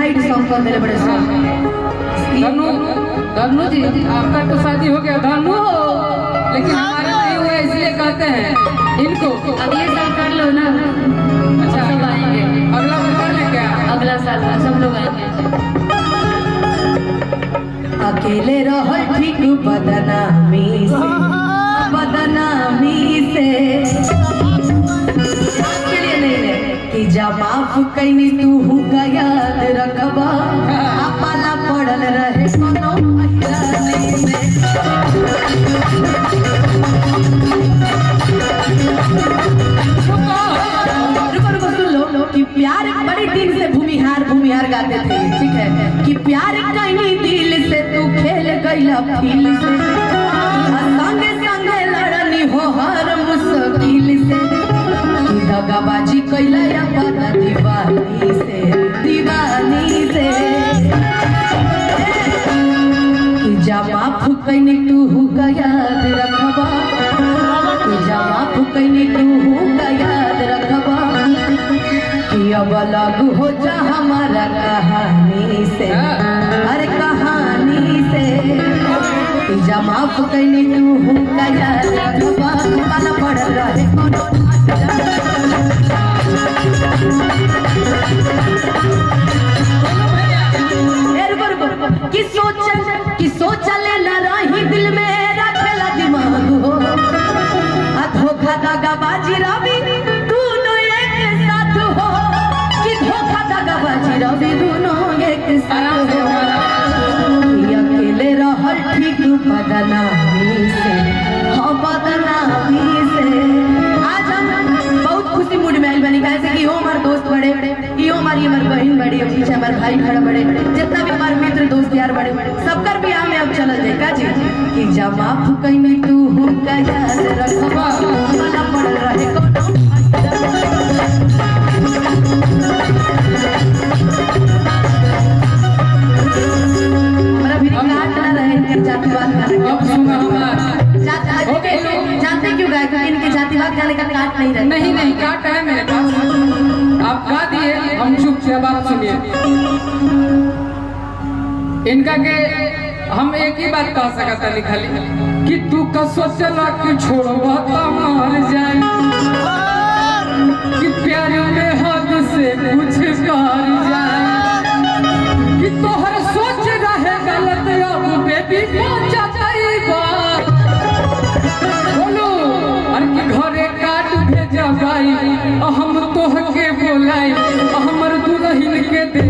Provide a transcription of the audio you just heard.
Side song कर दे बड़े song. धनु धनु जी आपका तो शादी हो गया धनु हो, लेकिन हमारे नहीं हुआ इसलिए कहते हैं इनको अब ये साल कर लो ना। अच्छा सब आएंगे अगला बार कर ले क्या? अगला साल सब लोग आएंगे। अकेले रहो ठीक बदनामी से, बदनामी से कि जा माफ कैनी तू का याद रखबा, पाला पड़ल रहे कोनो अहिरानी में। रुको सुन लो कि प्यार बड़ी दिन से भूमिहार गाते थे, ठीक है, कि प्यार कैनी दिल से तू खेल गईला फील से, संगे संगे लड़नी हो हर मुश्किल से, दगाबाजी कैला या पता दीवानी से, दीवानी से कि जा माफ कैनी तू का याद रखबा, कि जा माफ कैनी तू का याद रखबा, कि अब अलग हो जा हमारा कहानी से, हर कहानी से, कि जा माफ कैनी तू का याद रखबा, पाला पड़ रहे कोनो कि सोचले न रही दिल में रखेला दिमाग हो, धोखा दगाबाजी रवि दोनों एक साथ हो, कि धोखा दगाबाजी रवि दोनों एक साथ हो, अकेले रहल ठीक बदनामी से, हाँ बदनामी से। आज हम बहुत खुशी मूड में आइल बनी, कैसे कि यो हमारे दोस्त बड़े, यो हमारी बहन बड़ी, पीछे हमारे भाई खड़ा बड़े, जितना भी हमारे मित्र दोस्त यार बड़े सबकर भी हमें अब चल जाए का जी, कि जा माफ कैनी तू का याद रखबा, पाला पड़ल रहे कोनो हमारा भी काट ना रहे इनके जातिवाद गाने। अब सुनो हमारा जानते क्यों गाय, क्योंकि इनके जातिवाद गाने का काट नहीं रहता। नहीं काट है मेरे पास, आप गा दिए हम चुप से। अब आप सुनिए इनका के हम एक ही बात कह सकता लिखाली कि तू का सोचला कि छोड़वा तो मर जाए, कि प्यार में हद से कुछ कर जाए, कि तोहर सोच रहे गलत अब बेबी पहुंचा गई बात, बोलो और कि घरे काट भेजा भाई हम तोह के बोलाई, हमर दुल्हन के दे